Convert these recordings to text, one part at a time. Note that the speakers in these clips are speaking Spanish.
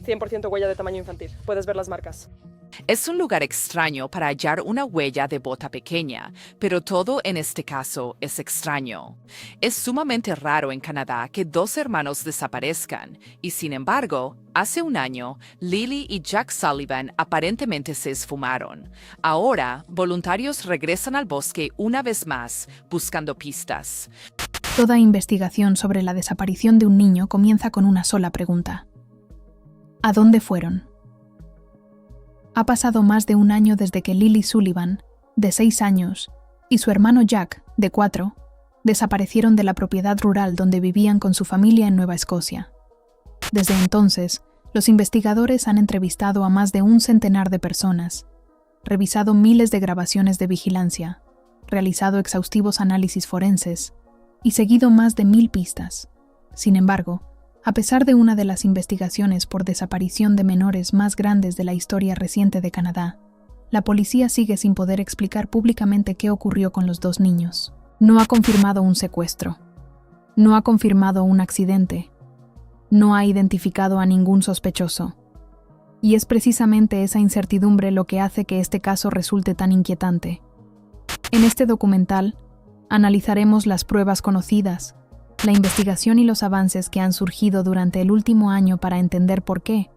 100% huella de tamaño infantil. Puedes ver las marcas. Es un lugar extraño para hallar una huella de bota pequeña, pero todo en este caso es extraño. Es sumamente raro en Canadá que dos hermanos desaparezcan, y sin embargo, hace un año, Lily y Jack Sullivan aparentemente se esfumaron. Ahora, voluntarios regresan al bosque una vez más, buscando pistas. Toda investigación sobre la desaparición de un niño comienza con una sola pregunta. ¿A dónde fueron? Ha pasado más de un año desde que Lily Sullivan, de 6 años, y su hermano Jack, de 4, desaparecieron de la propiedad rural donde vivían con su familia en Nueva Escocia. Desde entonces, los investigadores han entrevistado a más de un centenar de personas, revisado miles de grabaciones de vigilancia, realizado exhaustivos análisis forenses y seguido más de 1000 pistas. Sin embargo, a pesar de una de las investigaciones por desaparición de menores más grandes de la historia reciente de Canadá, la policía sigue sin poder explicar públicamente qué ocurrió con los dos niños. No ha confirmado un secuestro. No ha confirmado un accidente. No ha identificado a ningún sospechoso. Y es precisamente esa incertidumbre lo que hace que este caso resulte tan inquietante. En este documental, analizaremos las pruebas conocidas, la investigación y los avances que han surgido durante el último año para entender por qué,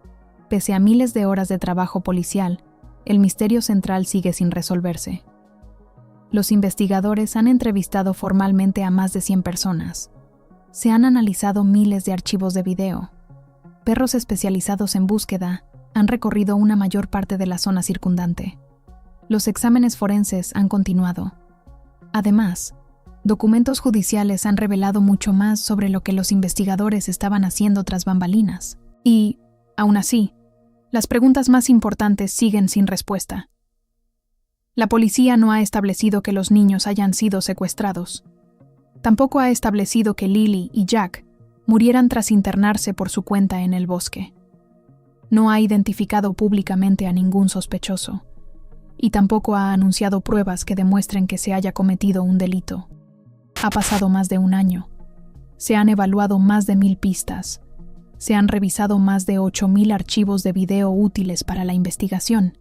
pese a miles de horas de trabajo policial, el misterio central sigue sin resolverse. Los investigadores han entrevistado formalmente a más de 100 personas. Se han analizado miles de archivos de video. Perros especializados en búsqueda han recorrido una mayor parte de la zona circundante. Los exámenes forenses han continuado. Además, documentos judiciales han revelado mucho más sobre lo que los investigadores estaban haciendo tras bambalinas. Y, aún así, las preguntas más importantes siguen sin respuesta. La policía no ha establecido que los niños hayan sido secuestrados. Tampoco ha establecido que Lily y Jack murieran tras internarse por su cuenta en el bosque. No ha identificado públicamente a ningún sospechoso, y tampoco ha anunciado pruebas que demuestren que se haya cometido un delito. Ha pasado más de un año. Se han evaluado más de 1000 pistas. Se han revisado más de 8000 archivos de video útiles para la investigación.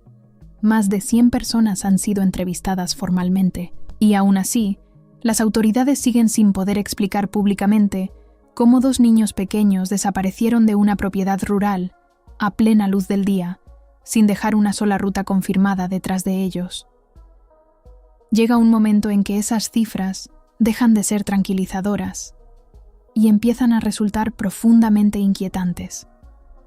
Más de 100 personas han sido entrevistadas formalmente. Y aún así, las autoridades siguen sin poder explicar públicamente cómo dos niños pequeños desaparecieron de una propiedad rural a plena luz del día, sin dejar una sola ruta confirmada detrás de ellos. Llega un momento en que esas cifras dejan de ser tranquilizadoras y empiezan a resultar profundamente inquietantes,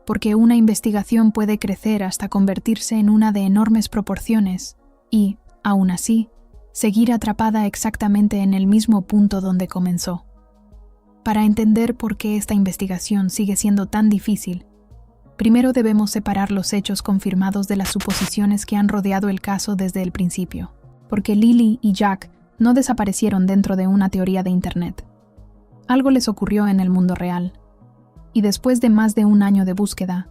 porque una investigación puede crecer hasta convertirse en una de enormes proporciones y, aún así, seguir atrapada exactamente en el mismo punto donde comenzó. Para entender por qué esta investigación sigue siendo tan difícil, primero debemos separar los hechos confirmados de las suposiciones que han rodeado el caso desde el principio, porque Lily y Jack no desaparecieron dentro de una teoría de Internet. Algo les ocurrió en el mundo real. Y después de más de un año de búsqueda,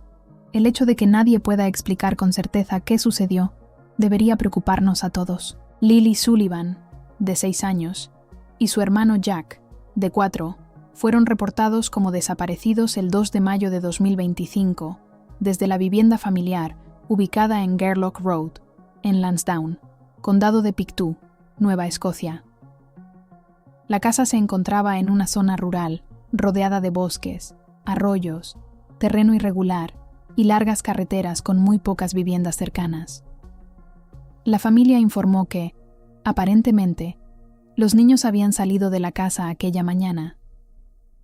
el hecho de que nadie pueda explicar con certeza qué sucedió debería preocuparnos a todos. Lily Sullivan, de 6 años, y su hermano Jack, de 4, fueron reportados como desaparecidos el 2 de mayo de 2025, desde la vivienda familiar ubicada en Gairloch Road, en Lansdowne, condado de Pictou, Nueva Escocia. La casa se encontraba en una zona rural, rodeada de bosques, arroyos, terreno irregular y largas carreteras con muy pocas viviendas cercanas. La familia informó que, aparentemente, los niños habían salido de la casa aquella mañana.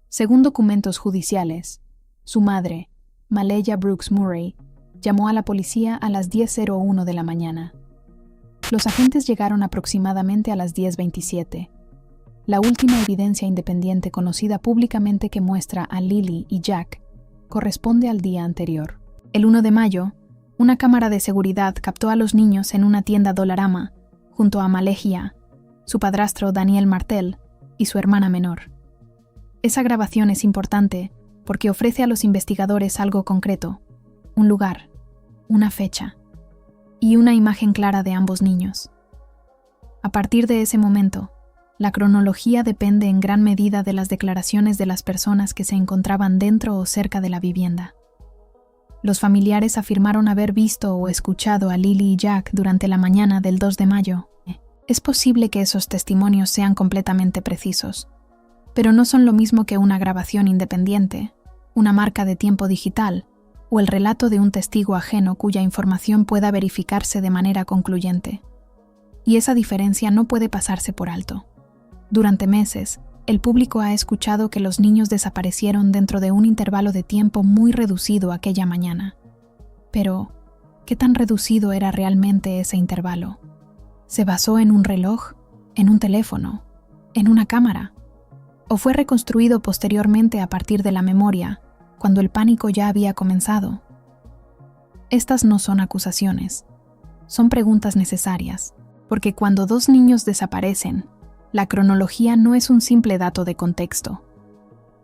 Según documentos judiciales, su madre, Maleya Brooks Murray, llamó a la policía a las 10:01 de la mañana. Los agentes llegaron aproximadamente a las 10:27. La última evidencia independiente conocida públicamente que muestra a Lily y Jack corresponde al día anterior. El 1 de mayo, una cámara de seguridad captó a los niños en una tienda Dollarama, junto a Maleya, su padrastro Daniel Martel y su hermana menor. Esa grabación es importante porque ofrece a los investigadores algo concreto, un lugar, una fecha y una imagen clara de ambos niños. A partir de ese momento, la cronología depende en gran medida de las declaraciones de las personas que se encontraban dentro o cerca de la vivienda. Los familiares afirmaron haber visto o escuchado a Lily y Jack durante la mañana del 2 de mayo. Es posible que esos testimonios sean completamente precisos, pero no son lo mismo que una grabación independiente, una marca de tiempo digital o el relato de un testigo ajeno cuya información pueda verificarse de manera concluyente. Y esa diferencia no puede pasarse por alto. Durante meses, el público ha escuchado que los niños desaparecieron dentro de un intervalo de tiempo muy reducido aquella mañana. Pero, ¿qué tan reducido era realmente ese intervalo? ¿Se basó en un reloj, en un teléfono, en una cámara? ¿O fue reconstruido posteriormente a partir de la memoria, cuando el pánico ya había comenzado? Estas no son acusaciones, son preguntas necesarias, porque cuando dos niños desaparecen, la cronología no es un simple dato de contexto.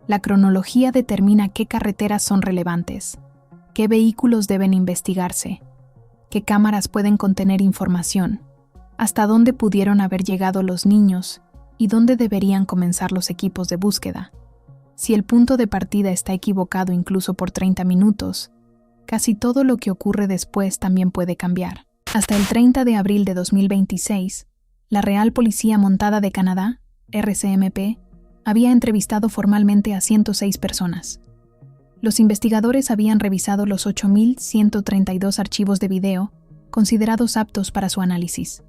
La cronología determina qué carreteras son relevantes, qué vehículos deben investigarse, qué cámaras pueden contener información, hasta dónde pudieron haber llegado los niños y dónde deberían comenzar los equipos de búsqueda. Si el punto de partida está equivocado incluso por 30 minutos, casi todo lo que ocurre después también puede cambiar. Hasta el 30 de abril de 2026, la Real Policía Montada de Canadá, RCMP, había entrevistado formalmente a 106 personas. Los investigadores habían revisado los 8.132 archivos de video considerados aptos para su análisis.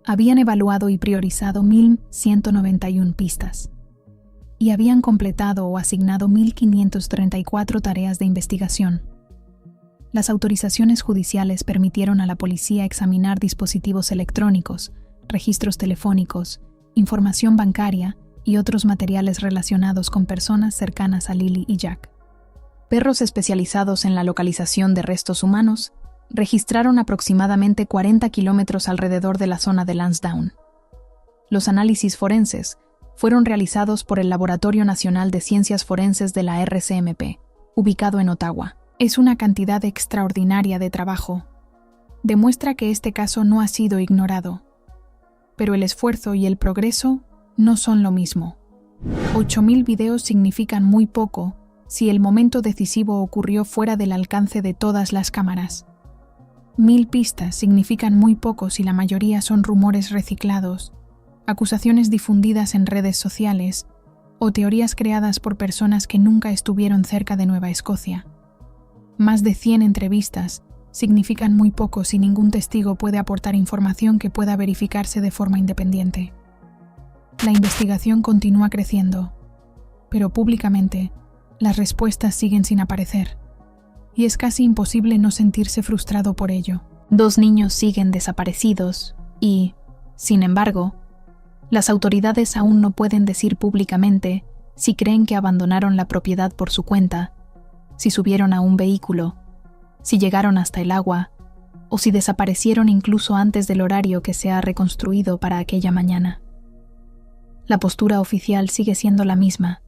Habían evaluado y priorizado 1.191 pistas. Y habían completado o asignado 1.534 tareas de investigación. Las autorizaciones judiciales permitieron a la policía examinar dispositivos electrónicos, registros telefónicos, información bancaria y otros materiales relacionados con personas cercanas a Lily y Jack. Perros especializados en la localización de restos humanos registraron aproximadamente 40 kilómetros alrededor de la zona de Lansdowne. Los análisis forenses fueron realizados por el Laboratorio Nacional de Ciencias Forenses de la RCMP, ubicado en Ottawa. Es una cantidad extraordinaria de trabajo. Demuestra que este caso no ha sido ignorado. Pero el esfuerzo y el progreso no son lo mismo. 8.000 videos significan muy poco si el momento decisivo ocurrió fuera del alcance de todas las cámaras. 1.000 pistas significan muy poco si la mayoría son rumores reciclados, acusaciones difundidas en redes sociales o teorías creadas por personas que nunca estuvieron cerca de Nueva Escocia. Más de 100 entrevistas significan muy poco si ningún testigo puede aportar información que pueda verificarse de forma independiente. La investigación continúa creciendo, pero públicamente las respuestas siguen sin aparecer, y es casi imposible no sentirse frustrado por ello. 2 niños siguen desaparecidos y, sin embargo, las autoridades aún no pueden decir públicamente si creen que abandonaron la propiedad por su cuenta, si subieron a un vehículo, si llegaron hasta el agua, o si desaparecieron incluso antes del horario que se ha reconstruido para aquella mañana. La postura oficial sigue siendo la misma.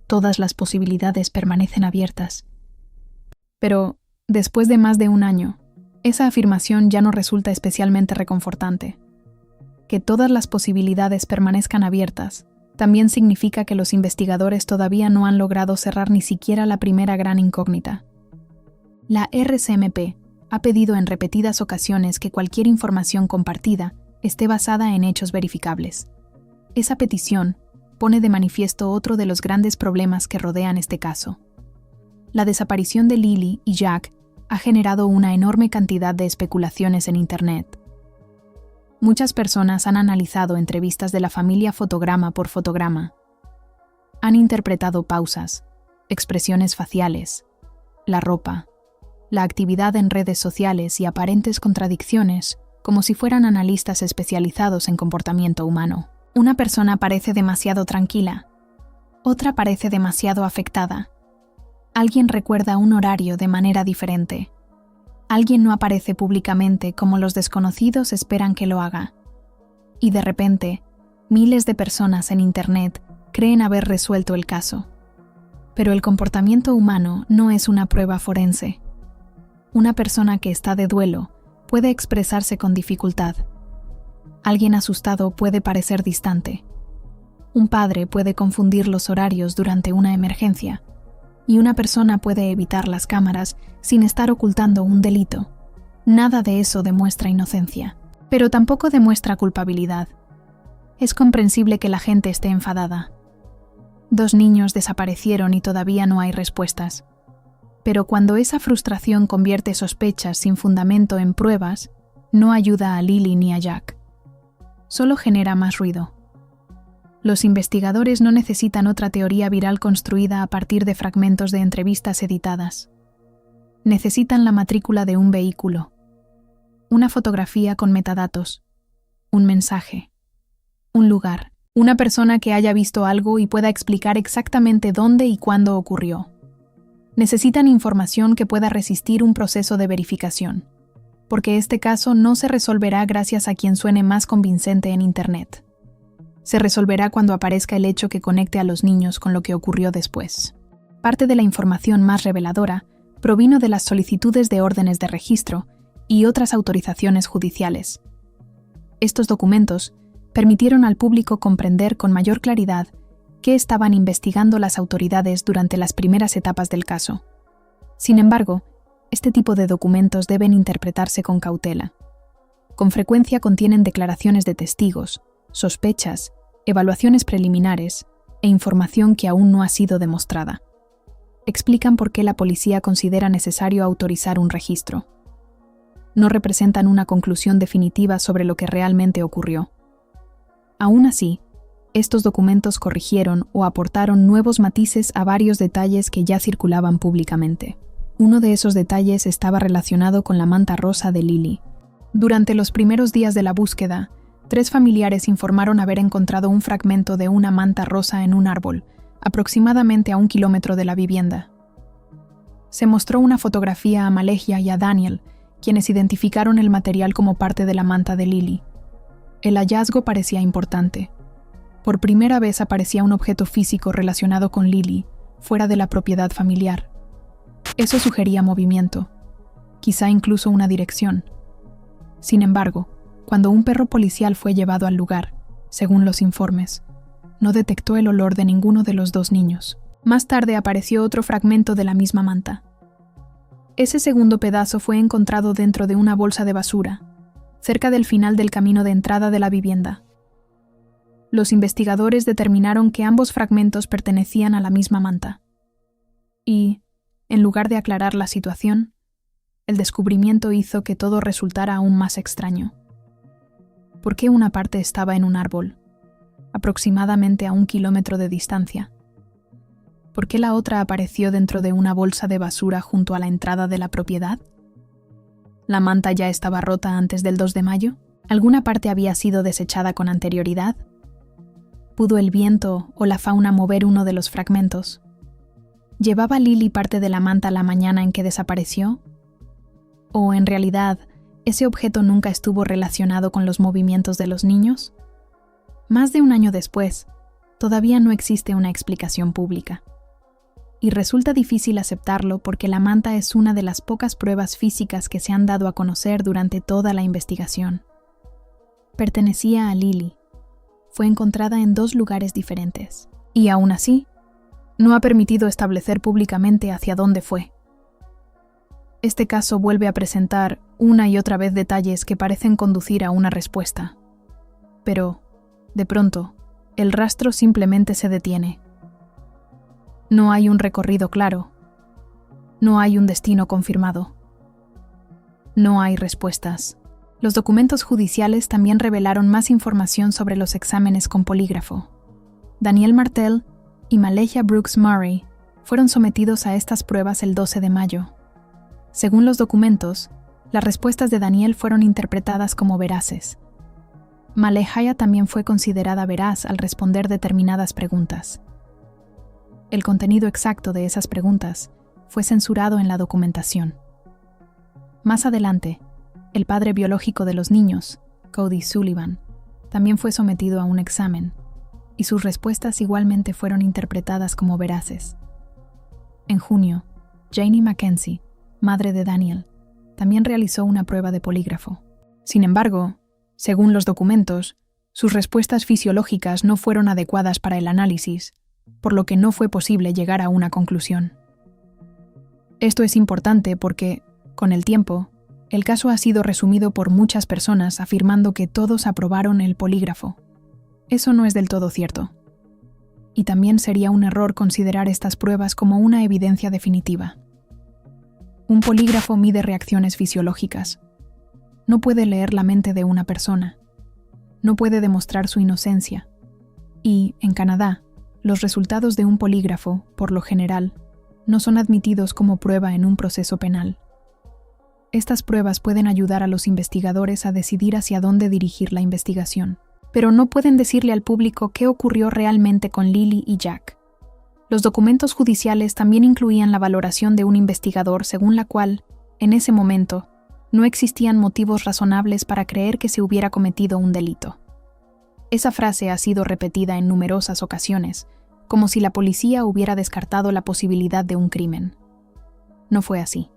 Todas las posibilidades permanecen abiertas. Pero, después de más de un año, esa afirmación ya no resulta especialmente reconfortante. Que todas las posibilidades permanezcan abiertas también significa que los investigadores todavía no han logrado cerrar ni siquiera la primera gran incógnita. La RCMP ha pedido en repetidas ocasiones que cualquier información compartida esté basada en hechos verificables. Esa petición pone de manifiesto otro de los grandes problemas que rodean este caso. La desaparición de Lily y Jack ha generado una enorme cantidad de especulaciones en Internet. Muchas personas han analizado entrevistas de la familia fotograma por fotograma. Han interpretado pausas, expresiones faciales, la ropa, la actividad en redes sociales y aparentes contradicciones como si fueran analistas especializados en comportamiento humano. Una persona parece demasiado tranquila, otra parece demasiado afectada. Alguien recuerda un horario de manera diferente. Alguien no aparece públicamente como los desconocidos esperan que lo haga. Y de repente, miles de personas en Internet creen haber resuelto el caso. Pero el comportamiento humano no es una prueba forense. Una persona que está de duelo puede expresarse con dificultad. Alguien asustado puede parecer distante. Un padre puede confundir los horarios durante una emergencia. y una persona puede evitar las cámaras sin estar ocultando un delito. Nada de eso demuestra inocencia, pero tampoco demuestra culpabilidad. Es comprensible que la gente esté enfadada. 2 niños desaparecieron y todavía no hay respuestas. Pero cuando esa frustración convierte sospechas sin fundamento en pruebas, no ayuda a Lily ni a Jack. Solo genera más ruido. Los investigadores no necesitan otra teoría viral construida a partir de fragmentos de entrevistas editadas. Necesitan la matrícula de un vehículo, una fotografía con metadatos, un mensaje, un lugar, una persona que haya visto algo y pueda explicar exactamente dónde y cuándo ocurrió. Necesitan información que pueda resistir un proceso de verificación, porque este caso no se resolverá gracias a quien suene más convincente en Internet. Se resolverá cuando aparezca el hecho que conecte a los niños con lo que ocurrió después. Parte de la información más reveladora provino de las solicitudes de órdenes de registro y otras autorizaciones judiciales. Estos documentos permitieron al público comprender con mayor claridad qué estaban investigando las autoridades durante las primeras etapas del caso. Sin embargo, este tipo de documentos deben interpretarse con cautela. Con frecuencia contienen declaraciones de testigos, sospechas, evaluaciones preliminares e información que aún no ha sido demostrada. Explican por qué la policía considera necesario autorizar un registro. No representan una conclusión definitiva sobre lo que realmente ocurrió. Aún así, estos documentos corrigieron o aportaron nuevos matices a varios detalles que ya circulaban públicamente. Uno de esos detalles estaba relacionado con la manta rosa de Lily. Durante los primeros días de la búsqueda, 3 familiares informaron haber encontrado un fragmento de una manta rosa en un árbol, aproximadamente a 1 kilómetro de la vivienda. Se mostró una fotografía a Malehia y a Daniel, quienes identificaron el material como parte de la manta de Lily. El hallazgo parecía importante. Por primera vez aparecía un objeto físico relacionado con Lily, fuera de la propiedad familiar. Eso sugería movimiento, quizá incluso una dirección. Sin embargo, cuando un perro policial fue llevado al lugar, según los informes, no detectó el olor de ninguno de los 2 niños. Más tarde apareció otro fragmento de la misma manta. Ese segundo pedazo fue encontrado dentro de una bolsa de basura, cerca del final del camino de entrada de la vivienda. Los investigadores determinaron que ambos fragmentos pertenecían a la misma manta. Y, en lugar de aclarar la situación, el descubrimiento hizo que todo resultara aún más extraño. ¿Por qué una parte estaba en un árbol, aproximadamente a 1 kilómetro de distancia? ¿Por qué la otra apareció dentro de una bolsa de basura junto a la entrada de la propiedad? ¿La manta ya estaba rota antes del 2 de mayo? ¿Alguna parte había sido desechada con anterioridad? ¿Pudo el viento o la fauna mover uno de los fragmentos? ¿Llevaba Lily parte de la manta la mañana en que desapareció? ¿O, en realidad, ese objeto nunca estuvo relacionado con los movimientos de los niños? Más de 1 año después, todavía no existe una explicación pública. Y resulta difícil aceptarlo porque la manta es una de las pocas pruebas físicas que se han dado a conocer durante toda la investigación. Pertenecía a Lily. Fue encontrada en 2 lugares diferentes. Y aún así, no ha permitido establecer públicamente hacia dónde fue. Este caso vuelve a presentar una y otra vez detalles que parecen conducir a una respuesta. Pero, de pronto, el rastro simplemente se detiene. No hay un recorrido claro. No hay un destino confirmado. No hay respuestas. Los documentos judiciales también revelaron más información sobre los exámenes con polígrafo. Daniel Martel y Malehia Brooks Murray fueron sometidos a estas pruebas el 12 de mayo. Según los documentos, las respuestas de Daniel fueron interpretadas como veraces. Malehia también fue considerada veraz al responder determinadas preguntas. El contenido exacto de esas preguntas fue censurado en la documentación. Más adelante, el padre biológico de los niños, Cody Sullivan, también fue sometido a un examen, y sus respuestas igualmente fueron interpretadas como veraces. En junio, Janie Mackenzie, madre de Daniel, también realizó una prueba de polígrafo. Sin embargo, según los documentos, sus respuestas fisiológicas no fueron adecuadas para el análisis, por lo que no fue posible llegar a una conclusión. Esto es importante porque, con el tiempo, el caso ha sido resumido por muchas personas afirmando que todos aprobaron el polígrafo. Eso no es del todo cierto. Y también sería un error considerar estas pruebas como una evidencia definitiva. Un polígrafo mide reacciones fisiológicas. No puede leer la mente de una persona. No puede demostrar su inocencia. Y, en Canadá, los resultados de un polígrafo, por lo general, no son admitidos como prueba en un proceso penal. Estas pruebas pueden ayudar a los investigadores a decidir hacia dónde dirigir la investigación, pero no pueden decirle al público qué ocurrió realmente con Lily y Jack. Los documentos judiciales también incluían la valoración de un investigador según la cual, en ese momento, no existían motivos razonables para creer que se hubiera cometido un delito. Esa frase ha sido repetida en numerosas ocasiones, como si la policía hubiera descartado la posibilidad de un crimen. No fue así.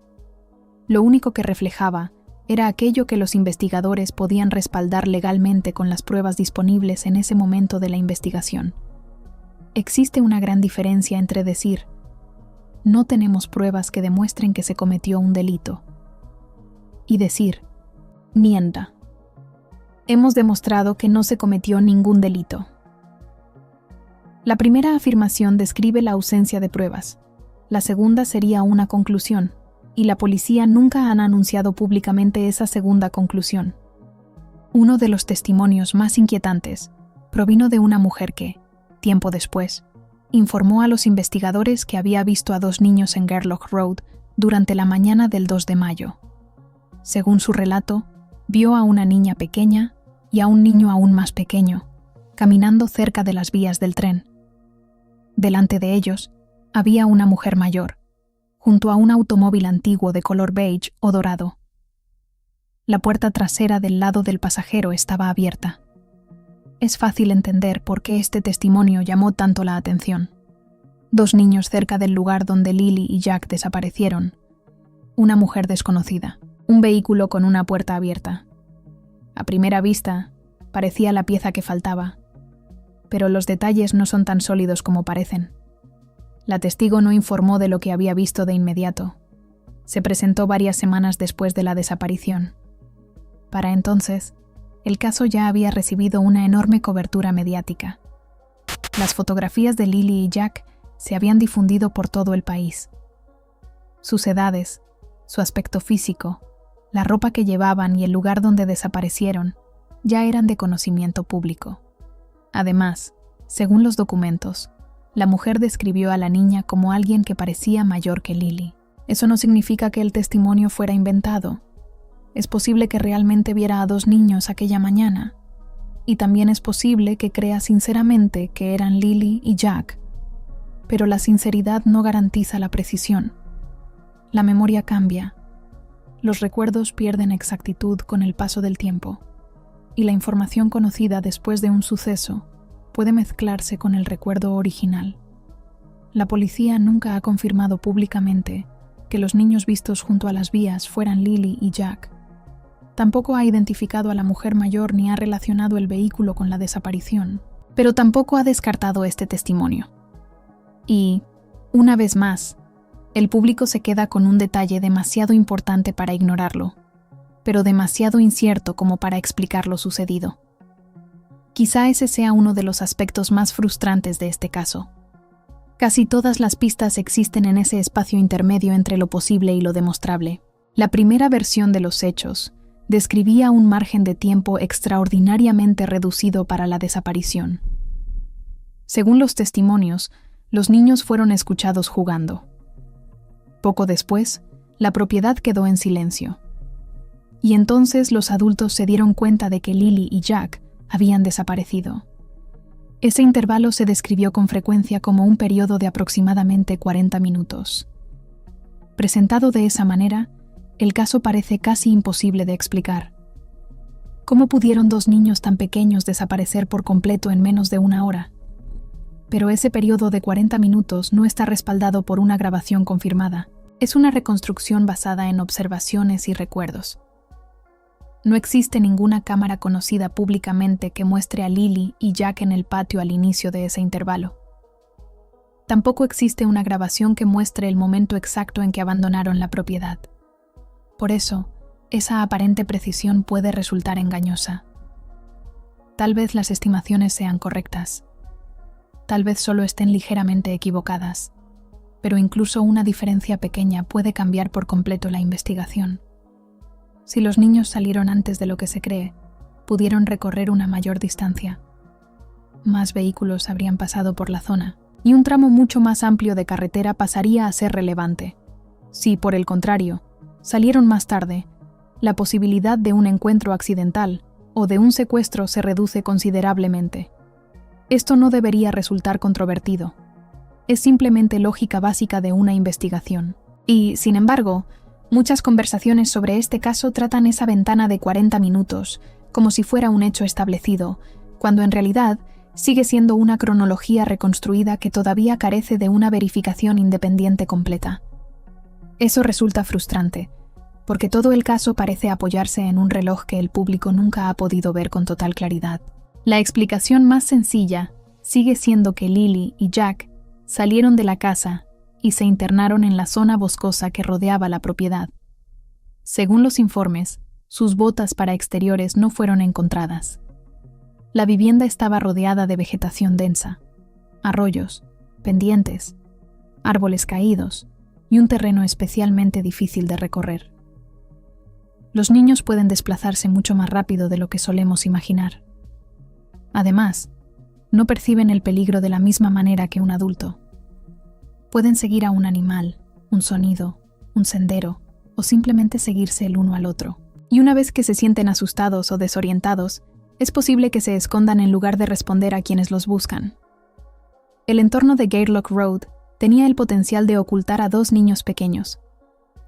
Lo único que reflejaba era aquello que los investigadores podían respaldar legalmente con las pruebas disponibles en ese momento de la investigación. Existe una gran diferencia entre decir, no tenemos pruebas que demuestren que se cometió un delito, y decir, mienta. Hemos demostrado que no se cometió ningún delito. La primera afirmación describe la ausencia de pruebas. La segunda sería una conclusión, y la policía nunca han anunciado públicamente esa segunda conclusión. Uno de los testimonios más inquietantes provino de una mujer que, tiempo después, informó a los investigadores que había visto a 2 niños en Gerlock Road durante la mañana del 2 de mayo. Según su relato, vio a una niña pequeña y a un niño aún más pequeño, caminando cerca de las vías del tren. Delante de ellos, había una mujer mayor, junto a un automóvil antiguo de color beige o dorado. La puerta trasera del lado del pasajero estaba abierta. Es fácil entender por qué este testimonio llamó tanto la atención. 2 niños cerca del lugar donde Lily y Jack desaparecieron. Una mujer desconocida. Un vehículo con una puerta abierta. A primera vista, parecía la pieza que faltaba, pero los detalles no son tan sólidos como parecen. La testigo no informó de lo que había visto de inmediato. Se presentó varias semanas después de la desaparición. Para entonces, el caso ya había recibido una enorme cobertura mediática. Las fotografías de Lily y Jack se habían difundido por todo el país. Sus edades, su aspecto físico, la ropa que llevaban y el lugar donde desaparecieron ya eran de conocimiento público. Además, según los documentos, la mujer describió a la niña como alguien que parecía mayor que Lily. Eso no significa que el testimonio fuera inventado. Es posible que realmente viera a 2 niños aquella mañana. Y también es posible que crea sinceramente que eran Lily y Jack. Pero la sinceridad no garantiza la precisión. La memoria cambia. Los recuerdos pierden exactitud con el paso del tiempo, y la información conocida después de un suceso puede mezclarse con el recuerdo original. La policía nunca ha confirmado públicamente que los niños vistos junto a las vías fueran Lily y Jack. Tampoco ha identificado a la mujer mayor ni ha relacionado el vehículo con la desaparición, pero tampoco ha descartado este testimonio. Y, una vez más, el público se queda con un detalle demasiado importante para ignorarlo, pero demasiado incierto como para explicar lo sucedido. Quizá ese sea uno de los aspectos más frustrantes de este caso. Casi todas las pistas existen en ese espacio intermedio entre lo posible y lo demostrable. La primera versión de los hechos describía un margen de tiempo extraordinariamente reducido para la desaparición. Según los testimonios, los niños fueron escuchados jugando. Poco después, la propiedad quedó en silencio. Y entonces los adultos se dieron cuenta de que Lily y Jack habían desaparecido. Ese intervalo se describió con frecuencia como un periodo de aproximadamente 40 minutos. Presentado de esa manera, el caso parece casi imposible de explicar. ¿Cómo pudieron 2 niños tan pequeños desaparecer por completo en menos de 1 hora? Pero ese periodo de 40 minutos no está respaldado por una grabación confirmada. Es una reconstrucción basada en observaciones y recuerdos. No existe ninguna cámara conocida públicamente que muestre a Lily y Jack en el patio al inicio de ese intervalo. Tampoco existe una grabación que muestre el momento exacto en que abandonaron la propiedad. Por eso, esa aparente precisión puede resultar engañosa. Tal vez las estimaciones sean correctas. Tal vez solo estén ligeramente equivocadas. Pero incluso una diferencia pequeña puede cambiar por completo la investigación. Si los niños salieron antes de lo que se cree, pudieron recorrer una mayor distancia. Más vehículos habrían pasado por la zona, y un tramo mucho más amplio de carretera pasaría a ser relevante. Si, por el contrario, salieron más tarde, la posibilidad de un encuentro accidental o de un secuestro se reduce considerablemente. Esto no debería resultar controvertido. Es simplemente lógica básica de una investigación. Y, sin embargo, muchas conversaciones sobre este caso tratan esa ventana de 40 minutos como si fuera un hecho establecido, cuando en realidad sigue siendo una cronología reconstruida que todavía carece de una verificación independiente completa. Eso resulta frustrante, porque todo el caso parece apoyarse en un reloj que el público nunca ha podido ver con total claridad. La explicación más sencilla sigue siendo que Lily y Jack salieron de la casa y se internaron en la zona boscosa que rodeaba la propiedad. Según los informes, sus botas para exteriores no fueron encontradas. La vivienda estaba rodeada de vegetación densa, arroyos, pendientes, árboles caídos y un terreno especialmente difícil de recorrer. Los niños pueden desplazarse mucho más rápido de lo que solemos imaginar. Además, no perciben el peligro de la misma manera que un adulto. Pueden seguir a un animal, un sonido, un sendero o simplemente seguirse el uno al otro. Y una vez que se sienten asustados o desorientados, es posible que se escondan en lugar de responder a quienes los buscan. El entorno de Gairloch Road tenía el potencial de ocultar a 2 niños pequeños.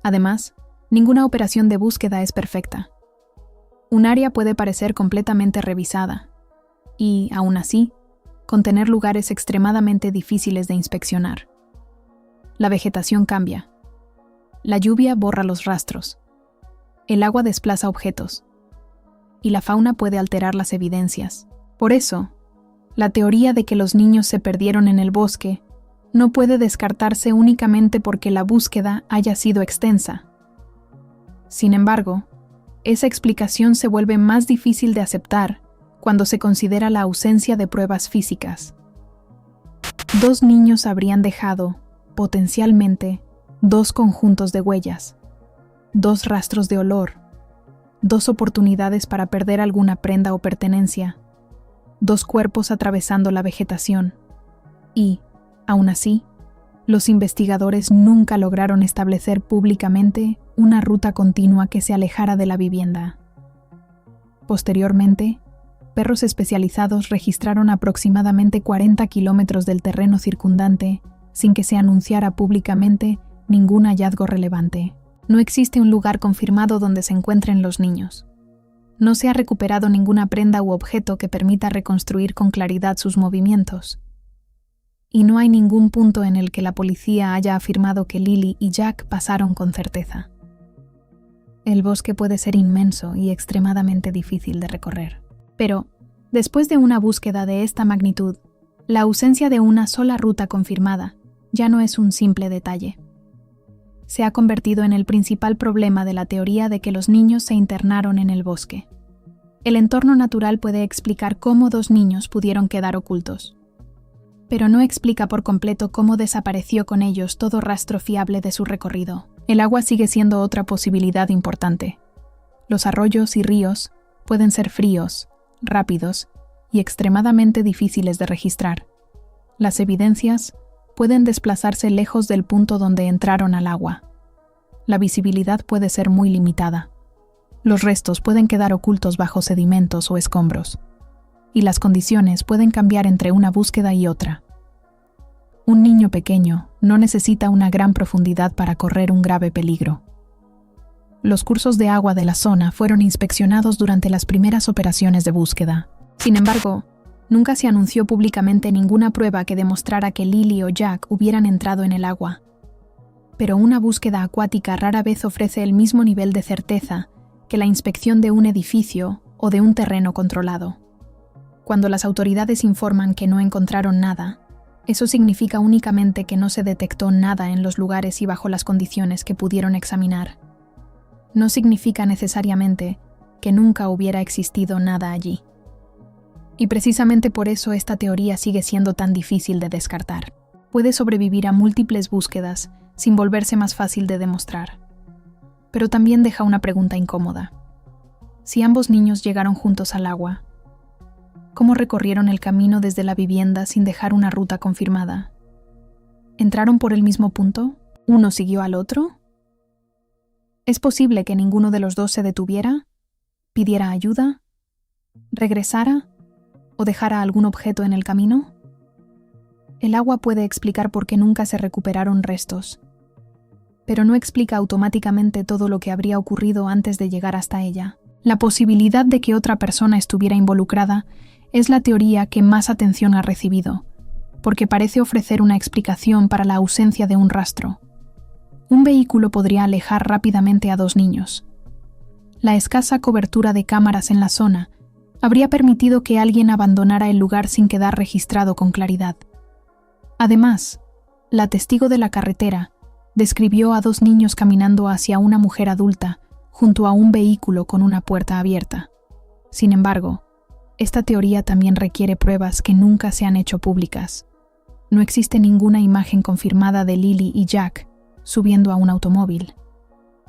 Además, ninguna operación de búsqueda es perfecta. Un área puede parecer completamente revisada y, aún así, contener lugares extremadamente difíciles de inspeccionar. La vegetación cambia. La lluvia borra los rastros. El agua desplaza objetos. Y la fauna puede alterar las evidencias. Por eso, la teoría de que los niños se perdieron en el bosque no puede descartarse únicamente porque la búsqueda haya sido extensa. Sin embargo, esa explicación se vuelve más difícil de aceptar cuando se considera la ausencia de pruebas físicas. 2 niños habrían dejado, potencialmente, 2 conjuntos de huellas, 2 rastros de olor, 2 oportunidades para perder alguna prenda o pertenencia, 2 cuerpos atravesando la vegetación. Y, aún así, los investigadores nunca lograron establecer públicamente una ruta continua que se alejara de la vivienda. Posteriormente, perros especializados registraron aproximadamente 40 kilómetros del terreno circundante sin que se anunciara públicamente ningún hallazgo relevante. No existe un lugar confirmado donde se encuentren los niños. No se ha recuperado ninguna prenda u objeto que permita reconstruir con claridad sus movimientos. Y no hay ningún punto en el que la policía haya afirmado que Lily y Jack pasaron con certeza. El bosque puede ser inmenso y extremadamente difícil de recorrer. Pero, después de una búsqueda de esta magnitud, la ausencia de una sola ruta confirmada ya no es un simple detalle. Se ha convertido en el principal problema de la teoría de que los niños se internaron en el bosque. El entorno natural puede explicar cómo 2 niños pudieron quedar ocultos, pero no explica por completo cómo desapareció con ellos todo rastro fiable de su recorrido. El agua sigue siendo otra posibilidad importante. Los arroyos y ríos pueden ser fríos, rápidos y extremadamente difíciles de registrar. Las evidencias pueden desplazarse lejos del punto donde entraron al agua. La visibilidad puede ser muy limitada. Los restos pueden quedar ocultos bajo sedimentos o escombros, y las condiciones pueden cambiar entre una búsqueda y otra. Un niño pequeño no necesita una gran profundidad para correr un grave peligro. Los cursos de agua de la zona fueron inspeccionados durante las primeras operaciones de búsqueda. Sin embargo, nunca se anunció públicamente ninguna prueba que demostrara que Lily o Jack hubieran entrado en el agua. Pero una búsqueda acuática rara vez ofrece el mismo nivel de certeza que la inspección de un edificio o de un terreno controlado. Cuando las autoridades informan que no encontraron nada, Eso significa únicamente que no se detectó nada en los lugares y bajo las condiciones que pudieron examinar. No significa necesariamente que nunca hubiera existido nada allí. Y precisamente por eso esta teoría sigue siendo tan difícil de descartar. Puede sobrevivir a múltiples búsquedas sin volverse más fácil de demostrar. Pero también deja una pregunta incómoda. Si ambos niños llegaron juntos al agua, ¿cómo recorrieron el camino desde la vivienda sin dejar una ruta confirmada? ¿Entraron por el mismo punto? ¿Uno siguió al otro? ¿Es posible que ninguno de los dos se detuviera, pidiera ayuda, regresara o dejara algún objeto en el camino? El agua puede explicar por qué nunca se recuperaron restos, pero no explica automáticamente todo lo que habría ocurrido antes de llegar hasta ella. La posibilidad de que otra persona estuviera involucrada es la teoría que más atención ha recibido, porque parece ofrecer una explicación para la ausencia de un rastro. Un vehículo podría alejar rápidamente a dos niños. La escasa cobertura de cámaras en la zona habría permitido que alguien abandonara el lugar sin quedar registrado con claridad. Además, la testigo de la carretera describió a dos niños caminando hacia una mujer adulta junto a un vehículo con una puerta abierta. Sin embargo, esta teoría también requiere pruebas que nunca se han hecho públicas. No existe ninguna imagen confirmada de Lily y Jack subiendo a un automóvil.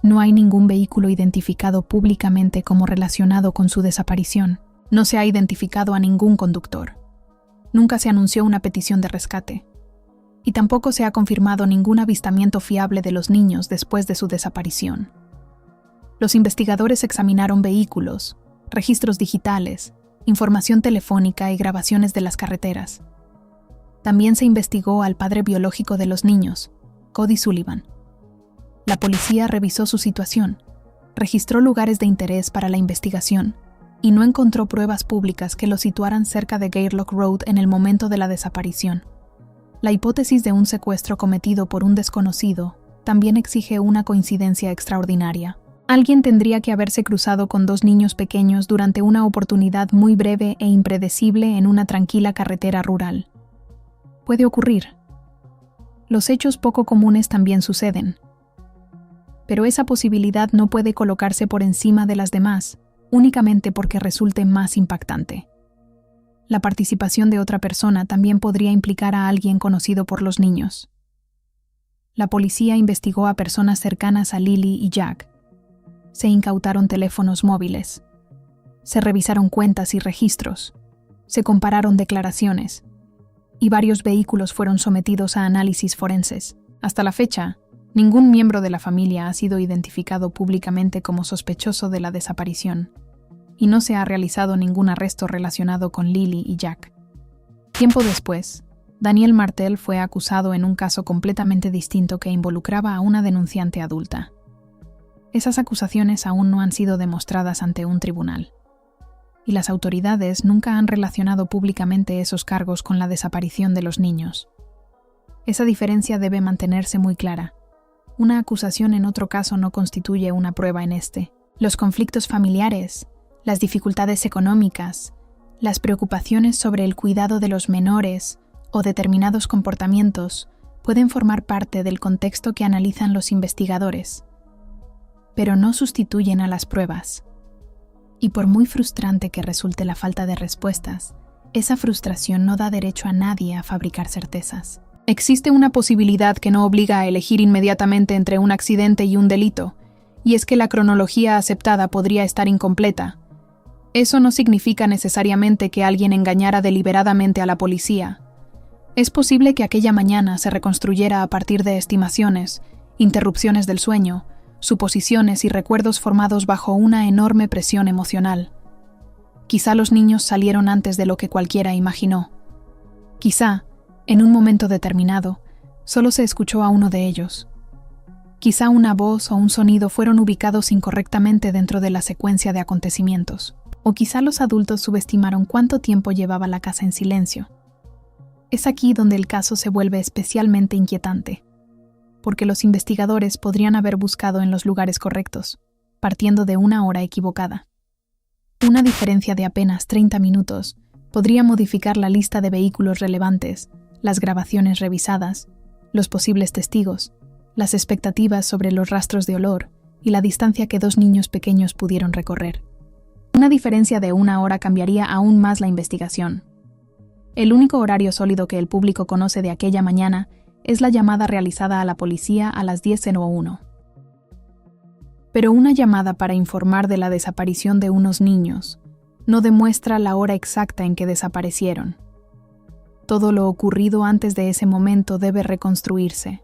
No hay ningún vehículo identificado públicamente como relacionado con su desaparición. No se ha identificado a ningún conductor. Nunca se anunció una petición de rescate. Y tampoco se ha confirmado ningún avistamiento fiable de los niños después de su desaparición. Los investigadores examinaron vehículos, registros digitales, información telefónica y grabaciones de las carreteras. También se investigó al padre biológico de los niños, Cody Sullivan. La policía revisó su situación, registró lugares de interés para la investigación y no encontró pruebas públicas que lo situaran cerca de Gairloch Road en el momento de la desaparición. La hipótesis de un secuestro cometido por un desconocido también exige una coincidencia extraordinaria. Alguien tendría que haberse cruzado con dos niños pequeños durante una oportunidad muy breve e impredecible en una tranquila carretera rural. Puede ocurrir. Los hechos poco comunes también suceden. Pero esa posibilidad no puede colocarse por encima de las demás, únicamente porque resulte más impactante. La participación de otra persona también podría implicar a alguien conocido por los niños. La policía investigó a personas cercanas a Lily y Jack. Se incautaron teléfonos móviles. Se revisaron cuentas y registros. Se compararon declaraciones. Y varios vehículos fueron sometidos a análisis forenses. Hasta la fecha, ningún miembro de la familia ha sido identificado públicamente como sospechoso de la desaparición, y no se ha realizado ningún arresto relacionado con Lily y Jack. Tiempo después, Daniel Martel fue acusado en un caso completamente distinto que involucraba a una denunciante adulta. Esas acusaciones aún no han sido demostradas ante un tribunal, y las autoridades nunca han relacionado públicamente esos cargos con la desaparición de los niños. Esa diferencia debe mantenerse muy clara. Una acusación en otro caso no constituye una prueba en este. Los conflictos familiares, las dificultades económicas, las preocupaciones sobre el cuidado de los menores o determinados comportamientos pueden formar parte del contexto que analizan los investigadores, pero no sustituyen a las pruebas. Y por muy frustrante que resulte la falta de respuestas, esa frustración no da derecho a nadie a fabricar certezas. Existe una posibilidad que no obliga a elegir inmediatamente entre un accidente y un delito, y es que la cronología aceptada podría estar incompleta. Eso no significa necesariamente que alguien engañara deliberadamente a la policía. Es posible que aquella mañana se reconstruyera a partir de estimaciones, interrupciones del sueño, suposiciones y recuerdos formados bajo una enorme presión emocional. Quizá los niños salieron antes de lo que cualquiera imaginó. Quizá, en un momento determinado, solo se escuchó a uno de ellos. Quizá una voz o un sonido fueron ubicados incorrectamente dentro de la secuencia de acontecimientos. O quizá los adultos subestimaron cuánto tiempo llevaba la casa en silencio. Es aquí donde el caso se vuelve especialmente inquietante, porque los investigadores podrían haber buscado en los lugares correctos, partiendo de una hora equivocada. Una diferencia de apenas 30 minutos podría modificar la lista de vehículos relevantes, las grabaciones revisadas, los posibles testigos, las expectativas sobre los rastros de olor y la distancia que dos niños pequeños pudieron recorrer. Una diferencia de 1 hora cambiaría aún más la investigación. El único horario sólido que el público conoce de aquella mañana es la llamada realizada a la policía a las 10:01. Pero una llamada para informar de la desaparición de unos niños no demuestra la hora exacta en que desaparecieron. Todo lo ocurrido antes de ese momento debe reconstruirse.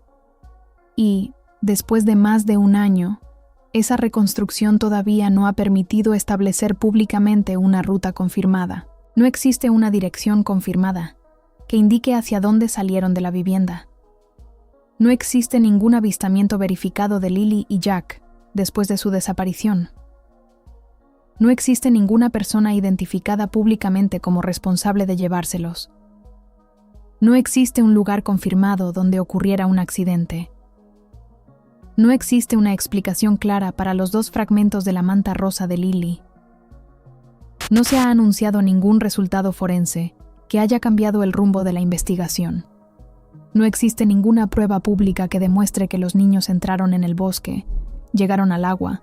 Y, después de más de 1 año, esa reconstrucción todavía no ha permitido establecer públicamente una ruta confirmada. No existe una dirección confirmada que indique hacia dónde salieron de la vivienda. No existe ningún avistamiento verificado de Lily y Jack después de su desaparición. No existe ninguna persona identificada públicamente como responsable de llevárselos. No existe un lugar confirmado donde ocurriera un accidente. No existe una explicación clara para los 2 fragmentos de la manta rosa de Lily. No se ha anunciado ningún resultado forense que haya cambiado el rumbo de la investigación. No existe ninguna prueba pública que demuestre que los niños entraron en el bosque, llegaron al agua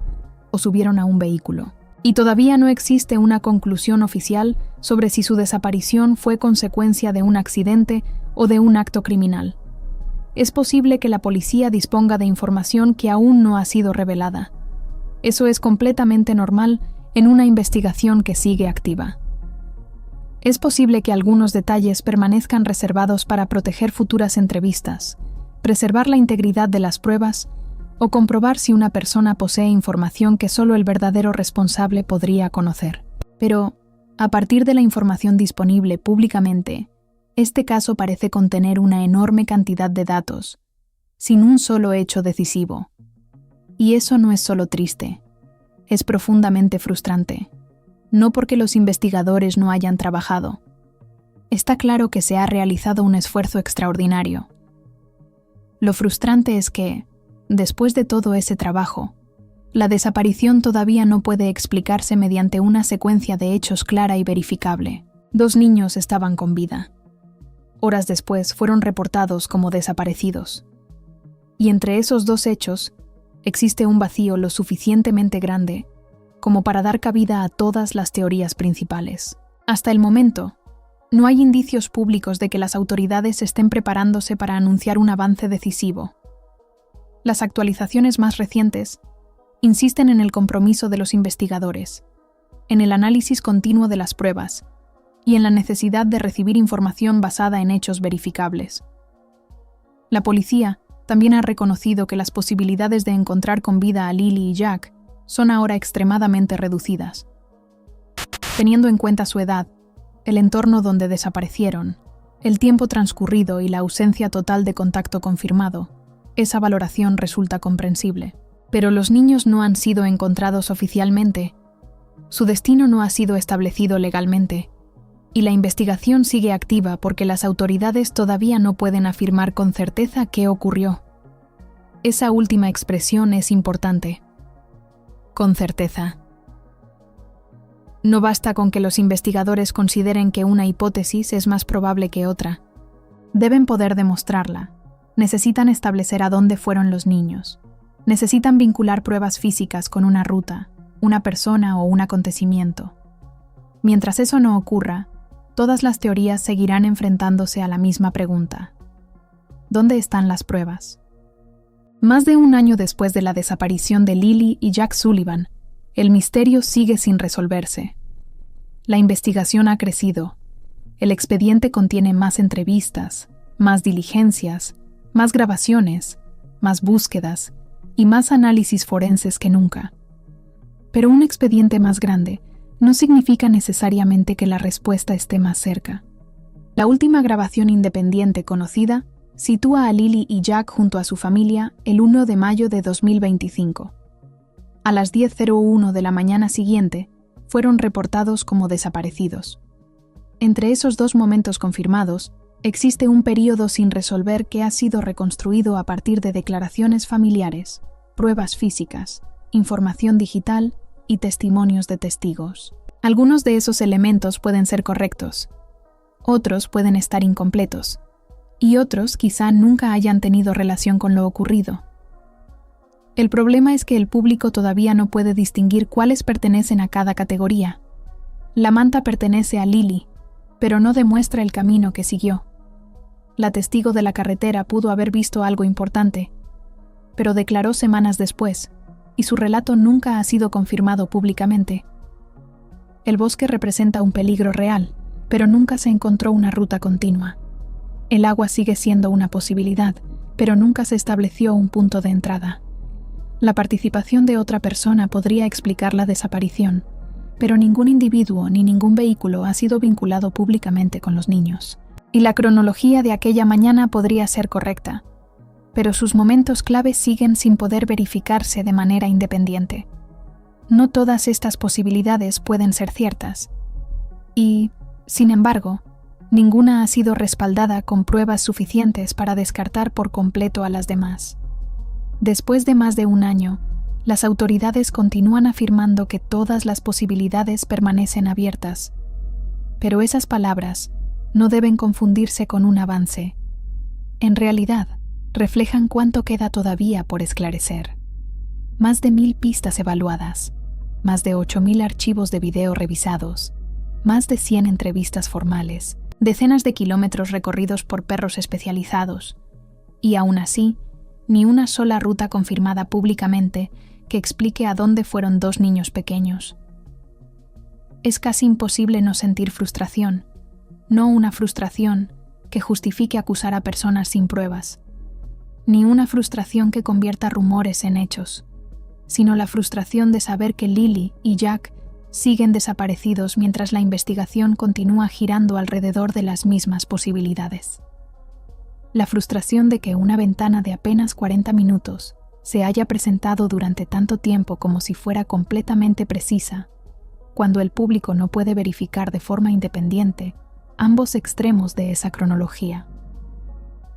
o subieron a un vehículo. Y todavía no existe una conclusión oficial sobre si su desaparición fue consecuencia de un accidente o de un acto criminal. Es posible que la policía disponga de información que aún no ha sido revelada. Eso es completamente normal en una investigación que sigue activa. Es posible que algunos detalles permanezcan reservados para proteger futuras entrevistas, preservar la integridad de las pruebas o comprobar si una persona posee información que solo el verdadero responsable podría conocer. Pero, a partir de la información disponible públicamente, este caso parece contener una enorme cantidad de datos, sin un solo hecho decisivo. Y eso no es solo triste, es profundamente frustrante. No porque los investigadores no hayan trabajado. Está claro que se ha realizado un esfuerzo extraordinario. Lo frustrante es que, después de todo ese trabajo, la desaparición todavía no puede explicarse mediante una secuencia de hechos clara y verificable. 2 niños estaban con vida. Horas después fueron reportados como desaparecidos. Y entre esos 2 hechos, existe un vacío lo suficientemente grande como para dar cabida a todas las teorías principales. Hasta el momento, no hay indicios públicos de que las autoridades estén preparándose para anunciar un avance decisivo. Las actualizaciones más recientes insisten en el compromiso de los investigadores, en el análisis continuo de las pruebas y en la necesidad de recibir información basada en hechos verificables. La policía también ha reconocido que las posibilidades de encontrar con vida a Lily y Jack son ahora extremadamente reducidas. Teniendo en cuenta su edad, el entorno donde desaparecieron, el tiempo transcurrido y la ausencia total de contacto confirmado, esa valoración resulta comprensible. Pero los niños no han sido encontrados oficialmente, su destino no ha sido establecido legalmente, y la investigación sigue activa porque las autoridades todavía no pueden afirmar con certeza qué ocurrió. Esa última expresión es importante. Con certeza. No basta con que los investigadores consideren que una hipótesis es más probable que otra. Deben poder demostrarla. Necesitan establecer a dónde fueron los niños. Necesitan vincular pruebas físicas con una ruta, una persona o un acontecimiento. Mientras eso no ocurra, todas las teorías seguirán enfrentándose a la misma pregunta. ¿Dónde están las pruebas? Más de 1 año después de la desaparición de Lily y Jack Sullivan, el misterio sigue sin resolverse. La investigación ha crecido. El expediente contiene más entrevistas, más diligencias, más grabaciones, más búsquedas y más análisis forenses que nunca. Pero un expediente más grande no significa necesariamente que la respuesta esté más cerca. La última grabación independiente conocida sitúa a Lily y Jack junto a su familia el 1 de mayo de 2025. A las 10:01 de la mañana siguiente, fueron reportados como desaparecidos. Entre esos 2 momentos confirmados, existe un período sin resolver que ha sido reconstruido a partir de declaraciones familiares, pruebas físicas, información digital y testimonios de testigos. Algunos de esos elementos pueden ser correctos, otros pueden estar incompletos, y otros quizá nunca hayan tenido relación con lo ocurrido. El problema es que el público todavía no puede distinguir cuáles pertenecen a cada categoría. La manta pertenece a Lily, pero no demuestra el camino que siguió. La testigo de la carretera pudo haber visto algo importante, pero declaró semanas después, y su relato nunca ha sido confirmado públicamente. El bosque representa un peligro real, pero nunca se encontró una ruta continua. El agua sigue siendo una posibilidad, pero nunca se estableció un punto de entrada. La participación de otra persona podría explicar la desaparición, pero ningún individuo ni ningún vehículo ha sido vinculado públicamente con los niños. Y la cronología de aquella mañana podría ser correcta, pero sus momentos clave siguen sin poder verificarse de manera independiente. No todas estas posibilidades pueden ser ciertas, y, sin embargo, ninguna ha sido respaldada con pruebas suficientes para descartar por completo a las demás. Después de más de un año, las autoridades continúan afirmando que todas las posibilidades permanecen abiertas, pero esas palabras no deben confundirse con un avance. En realidad, reflejan cuánto queda todavía por esclarecer. Más de 1000 pistas evaluadas, más de 8000 archivos de video revisados, más de 100 entrevistas formales, decenas de kilómetros recorridos por perros especializados, y aún así, ni una sola ruta confirmada públicamente que explique a dónde fueron 2 niños pequeños. Es casi imposible no sentir frustración, no una frustración que justifique acusar a personas sin pruebas, ni una frustración que convierta rumores en hechos, sino la frustración de saber que Lily y Jack siguen desaparecidos mientras la investigación continúa girando alrededor de las mismas posibilidades. La frustración de que una ventana de apenas 40 minutos se haya presentado durante tanto tiempo como si fuera completamente precisa, cuando el público no puede verificar de forma independiente ambos extremos de esa cronología.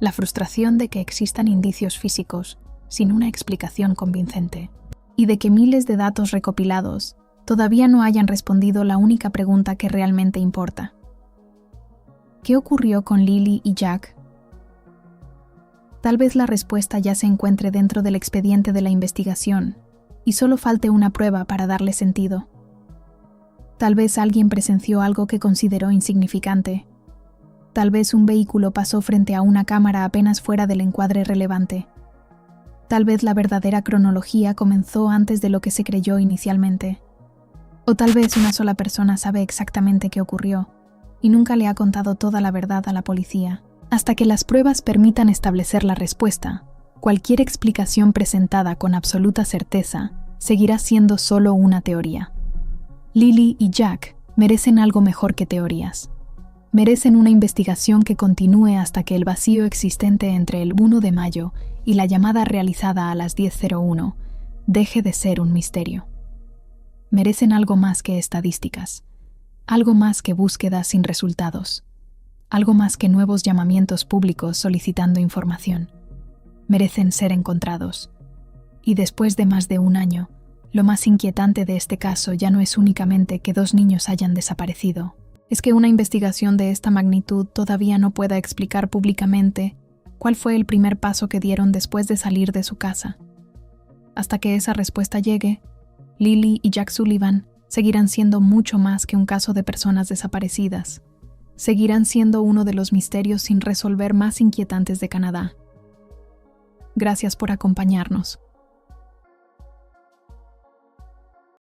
La frustración de que existan indicios físicos sin una explicación convincente, y de que miles de datos recopilados todavía no hayan respondido la única pregunta que realmente importa. ¿Qué ocurrió con Lily y Jack? Tal vez la respuesta ya se encuentre dentro del expediente de la investigación y solo falte una prueba para darle sentido. Tal vez alguien presenció algo que consideró insignificante. Tal vez un vehículo pasó frente a una cámara apenas fuera del encuadre relevante. Tal vez la verdadera cronología comenzó antes de lo que se creyó inicialmente. O tal vez una sola persona sabe exactamente qué ocurrió y nunca le ha contado toda la verdad a la policía. Hasta que las pruebas permitan establecer la respuesta, cualquier explicación presentada con absoluta certeza seguirá siendo solo una teoría. Lily y Jack merecen algo mejor que teorías. Merecen una investigación que continúe hasta que el vacío existente entre el 1 de mayo y la llamada realizada a las 10:01 deje de ser un misterio. Merecen algo más que estadísticas, algo más que búsquedas sin resultados, algo más que nuevos llamamientos públicos solicitando información. Merecen ser encontrados. Y después de más de un año, lo más inquietante de este caso ya no es únicamente que 2 niños hayan desaparecido. Es que una investigación de esta magnitud todavía no pueda explicar públicamente cuál fue el primer paso que dieron después de salir de su casa. Hasta que esa respuesta llegue, Lily y Jack Sullivan seguirán siendo mucho más que un caso de personas desaparecidas. Seguirán siendo uno de los misterios sin resolver más inquietantes de Canadá. Gracias por acompañarnos.